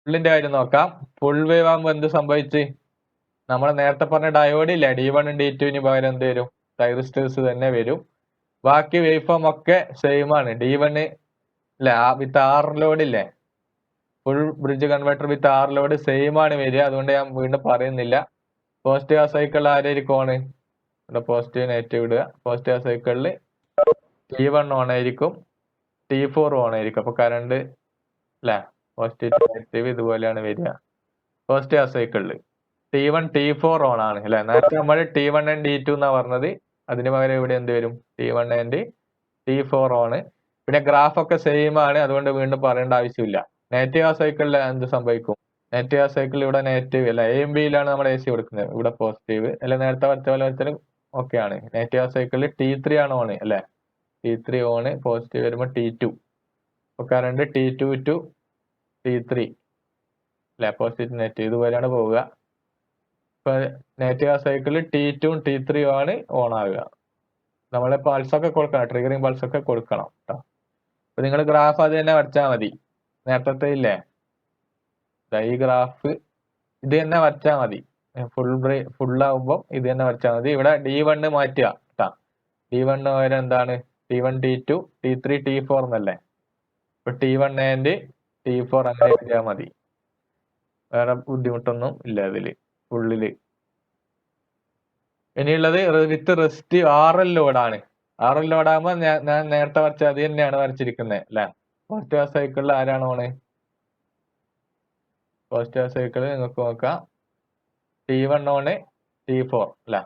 ഫുള്ളിന്റെ കാര്യം നോക്കാം. Full wave ആകുമ്പോൾ എന്ത് സംഭവിച്ച് നമ്മൾ നേരത്തെ പറഞ്ഞ ഡയോഡ് ഇല്ലേ D1 D2 പകരം എന്ത് വരും തൈറിസ്റ്റേഴ്സ് തന്നെ വരും. ബാക്കി വേവ് ഫോം ഒക്കെ സെയിം ആണ്. D1 ഇല്ലേ വിത്ത് ആർ ലോഡ് ഇല്ലേ full bridge converter with R load same ആണ് വരിക. അതുകൊണ്ട് ഞാൻ വീണ്ടും പറയുന്നില്ല. പോസിറ്റീവ് ആ സൈക്കിളിൽ ആരായിരിക്കും ഓണ് ഇവിടെ പോസിറ്റീവ് നെഗറ്റീവ് ഇടുക. പോസിറ്റീവ് ആ സൈക്കിളിൽ T1 ഓൺ ആയിരിക്കും, T4 ഓൺ ആയിരിക്കും. അപ്പൊ കറണ്ട് അല്ലെ പോസിറ്റീവ് നെഗറ്റീവ് ഇതുപോലെയാണ് വരിക. പോസിറ്റീവ് ആ സൈക്കിളിൽ T1 T4 ഓൺ ആണ് അല്ലെ. നേരത്തെ നമ്മൾ T1 and D2 എന്നാ പറഞ്ഞത്. അതിന് പകരം ഇവിടെ എന്ത് വരും T1 and T4 ഓൺ. പിന്നെ ഗ്രാഫ് ഒക്കെ സെയിം ആണ്, അതുകൊണ്ട് വീണ്ടും പറയേണ്ട ആവശ്യമില്ല. നെഗറ്റീവ് ആ സൈക്കിളിൽ എന്ത് സംഭവിക്കും? നെഗറ്റീവ് ആ സൈക്കിളിൽ ഇവിടെ നെഗറ്റീവ് അല്ല എയും ബിയിലാണ് നമ്മൾ AC കൊടുക്കുന്നത്, ഇവിടെ പോസിറ്റീവ് അല്ലെ. നേരത്തെ വരച്ച പോലെ വെച്ചാലും ഓക്കെ ആണ്. നെഗറ്റീവ് ആ സൈക്കിളിൽ T3 ആണ് ഓൺ അല്ലെ. T3 ഓൺ, പോസിറ്റീവ് വരുമ്പോൾ T2. അപ്പൊ കറണ്ട് T2 to T3 അല്ലെ, പോസിറ്റീവ് നെഗറ്റീവ് ഇതുപോലെയാണ് പോവുക. ഇപ്പൊ നെഗറ്റീവ് ആ സൈക്കിളിൽ T2 T3 ആണ് ഓൺ ആവുക. നമ്മളെ പൾസൊക്കെ കൊടുക്കണം, ട്രിഗറിങ് പൾസൊക്കെ കൊടുക്കണം കേട്ടോ. അപ്പൊ നിങ്ങൾ ഗ്രാഫ് അത് തന്നെ വരച്ചാൽ മതി. നേരത്തെ ഇല്ലേ ഈ ഗ്രാഫ് ഇത് തന്നെ വരച്ചാൽ മതി. ഫുള്ളാവുമ്പോൾ ഇത് തന്നെ വരച്ചാൽ മതി. ഇവിടെ D1 മാറ്റുക കേട്ടാ. D1 വരെ എന്താണ് T1 T2 T3 T4 എന്നല്ലേ. ഇപ്പൊ T1 and T4 അങ്ങനെ എഴുതിയാൽ മതി. വേറെ ബുദ്ധിമുട്ടൊന്നും ഇല്ല ഇതില് ഫുള്ളില്. ഇനിയുള്ളത് വിത്ത് റെസിസ്റ്റീവ് RL ലോഡാണ്. RL ലോഡാകുമ്പോൾ ഞാൻ നേരത്തെ വരച്ച അത് തന്നെയാണ് വരച്ചിരിക്കുന്നത് അല്ലെ. പോസിറ്റീവ് സൈക്കിളിൽ ആരാണ് ഓണ്? പോസിറ്റീവ് സൈക്കിളിൽ നിങ്ങൾക്ക് നോക്കാം T1 ഓണ് T4 അല്ലെ.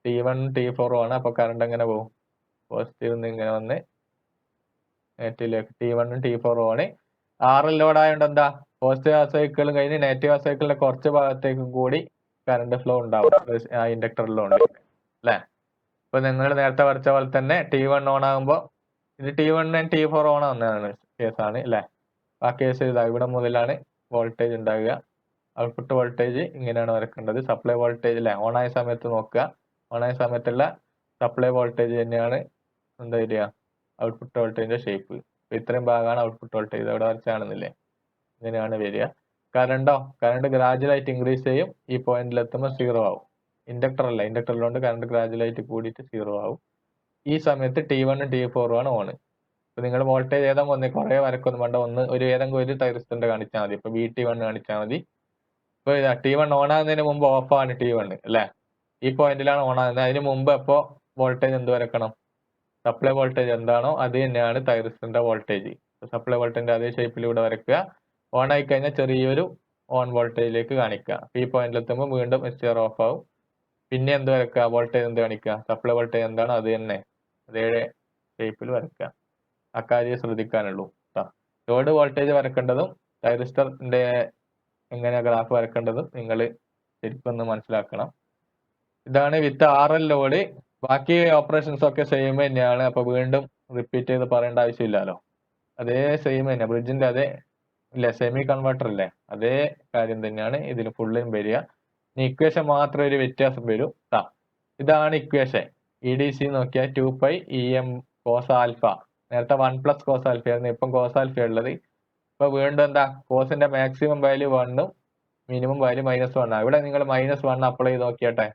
T1 T4 ആണ്. അപ്പൊ കറണ്ട് എങ്ങനെ പോകും? പോസിറ്റീവ് ഇങ്ങനെ വന്ന് നെഗറ്റീവിലേക്ക്. T1 T4 ആണ്. RL ലോഡ് ആയതുകൊണ്ട് എന്താ പോസിറ്റീവ് ആ സൈക്കിളും കഴിഞ്ഞ് നെഗറ്റീവ് ആ സൈക്കിളിന്റെ കുറച്ച് ഭാഗത്തേക്കും കൂടി കറണ്ട് ഫ്ലോ ഉണ്ടാവും ആ ഇൻഡക്ടറിലുണ്ട് അല്ലെ. ഇപ്പൊ നിങ്ങൾ നേരത്തെ വരച്ച പോലെ തന്നെ T1 ഓൺ ആകുമ്പോൾ ഇത് T1 and T4 ഓൺ ആവുന്നതാണ് കേസാണ് അല്ലെ. ആ കേസ് ഇതാ ഇവിടെ മുതലാണ് വോൾട്ടേജ് ഉണ്ടാവുക. ഔട്ട്പുട്ട് വോൾട്ടേജ് ഇങ്ങനെയാണ് വരക്കേണ്ടത്. സപ്ലൈ വോൾട്ടേജ് അല്ലെ ഓൺ ആയ സമയത്ത് നോക്കുക. ഓൺ ആയ സമയത്തുള്ള സപ്ലൈ വോൾട്ടേജ് തന്നെയാണ് എന്താ വരിക ഔട്ട്പുട്ട് വോൾട്ടേജിന്റെ ഷേപ്പ്. ഇത്രയും ഭാഗമാണ് ഔട്ട്പുട്ട് വോൾട്ടേജ്. അവിടെ വരച്ച് കാണുന്നില്ലേ, ഇങ്ങനെയാണ് വരിക. കറണ്ട് ഗ്രാജുവലായിട്ട് ഇൻക്രീസ് ചെയ്യും. ഈ പോയിന്റിൽ എത്തുമ്പോൾ സീറോ ആവും. ഇൻഡക്ടർ അല്ല, ഇൻഡക്ടറിലുകൊണ്ട് കറണ്ട് ഗ്രാജുവലായിട്ട് കൂടിയിട്ട് സീറോ ആവും. ഈ സമയത്ത് T1 T4 ആണ് ഓൺ. ഇപ്പൊ നിങ്ങൾ വോൾട്ടേജ് ഏതെങ്കിലും ഒന്ന് കുറെ വരക്കൊന്നും വേണ്ട, ഏതെങ്കിലും ഒരു തൈറിസ്റ്ററിന്റെ കാണിച്ചാൽ മതി. ഇപ്പൊ VT1 കാണിച്ചാൽ മതി. ഇപ്പൊ T1 ഓൺ ആകുന്നതിന് മുമ്പ് ഓഫ് ആണ് T1 അല്ലെ. ഈ പോയിന്റിലാണ് ഓൺ ആകുന്നത്. അതിന് മുമ്പ് അപ്പോ വോൾട്ടേജ് എന്ത് വരക്കണം? സപ്ലൈ വോൾട്ടേജ് എന്താണോ അത് തന്നെയാണ് തൈറിസ്റ്ററിന്റെ വോൾട്ടേജ്. സപ്ലൈ വോൾട്ടേജിന്റെ അതേ ഷേപ്പിലൂടെ വരക്കുക. ഓൺ ആയി കഴിഞ്ഞാൽ ചെറിയൊരു ഓൺ വോൾട്ടേജിലേക്ക് കാണിക്കുക. ഈ പോയിന്റിൽ എത്തുമ്പോൾ വീണ്ടും SCR ഓഫ് ആവും. പിന്നെ എന്ത് വരക്കുക? വോൾട്ടേജ് എന്ത് കാണിക്കുക? സപ്ലൈ വോൾട്ടേജ് എന്താണോ അത് തന്നെ അതേ ഷേപ്പിൽ വരക്കുക. അക്കാര്യം ശ്രദ്ധിക്കാനുള്ളൂ. ലോഡ് വോൾട്ടേജ് വരക്കേണ്ടതും തൈറിസ്റ്ററിന്റെ എങ്ങനെ ഗ്രാഫ് വരക്കേണ്ടതും നിങ്ങൾ ശരിക്കും ഒന്ന് മനസ്സിലാക്കണം. ഇതാണ് വിത്ത് RL ലോഡ്. ബാക്കി ഓപ്പറേഷൻസ് ഒക്കെ സെയിം തന്നെയാണ്. അപ്പൊ വീണ്ടും റിപ്പീറ്റ് ചെയ്ത് പറയേണ്ട ആവശ്യമില്ലല്ലോ. അതേ സെയിം തന്നെ, ബ്രിഡ്ജിന്റെ അതേ ഇല്ല സെമി കൺവെർട്ടർ ഇല്ലേ അതേ കാര്യം തന്നെയാണ് ഇതിൽ ഫുള്ളും വരിക. ഇനി ഇക്വേഷൻ മാത്രം ഒരു വ്യത്യാസം വരും. ഇതാണ് ഇക്വേഷൻ. EDC നോക്കിയാൽ 2π EM cos ആൽഫ. നേരത്തെ 1 + cos ആൽഫ ആയിരുന്നു, ഇപ്പം cos ആൽഫ ഉള്ളത്. ഇപ്പൊ വീണ്ടും എന്താ കോസിന്റെ മാക്സിമം വാല്യൂ 1 മിനിമം വാല്യൂ -1 ആണ്. ഇവിടെ നിങ്ങൾ -1 അപ്ലൈ ചെയ്ത് നോക്കിയാട്ടെ.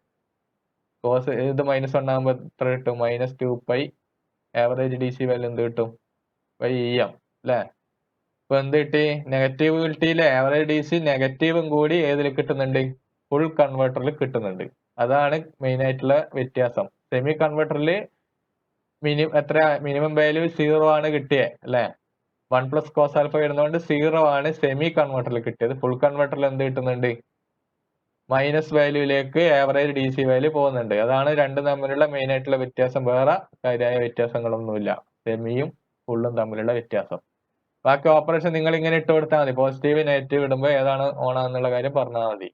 കോസ് ഇത് -1 ആകുമ്പോൾ എത്ര കിട്ടും? -2π ആവറേജ് DC വാല്യൂ എന്ത് കിട്ടും? EM അല്ലെ. ഇപ്പൊ എന്ത് കിട്ടി? നെഗറ്റീവ് കിട്ടിയില്ലേ? ആവറേജ് DC നെഗറ്റീവും കൂടി ഏതിൽ കിട്ടുന്നുണ്ട്? ഫുൾ കൺവെർട്ടറിൽ കിട്ടുന്നുണ്ട്. അതാണ് മെയിൻ ആയിട്ടുള്ള വ്യത്യാസം. സെമി കൺവെർട്ടറിൽ എത്ര മിനിമം വാല്യൂ 0 ആണ് കിട്ടിയത് അല്ലെ. 1 + cos ആൽഫ വരുന്നതുകൊണ്ട് 0 ആണ് സെമി കൺവെർട്ടറിൽ കിട്ടിയത്. ഫുൾ കൺവെർട്ടറിൽ എന്ത് കിട്ടുന്നുണ്ട്? മൈനസ് വാല്യൂയിലേക്ക് ആവറേജ് DC വാല്യൂ പോകുന്നുണ്ട്. അതാണ് രണ്ടും തമ്മിലുള്ള മെയിൻ ആയിട്ടുള്ള വ്യത്യാസം. വേറെ കാര്യമായ വ്യത്യാസങ്ങളൊന്നുമില്ല. സെമിയും ഫുള്ളും തമ്മിലുള്ള വ്യത്യാസം. ബാക്കി ഓപ്പറേഷൻ നിങ്ങൾ ഇങ്ങനെ ഇട്ട് കൊടുത്താൽ മതി. പോസിറ്റീവ് നെഗറ്റീവ് ഇടുമ്പോൾ ഏതാണ് ഓൺ ആണെന്നുള്ള കാര്യം പറഞ്ഞാൽ മതി.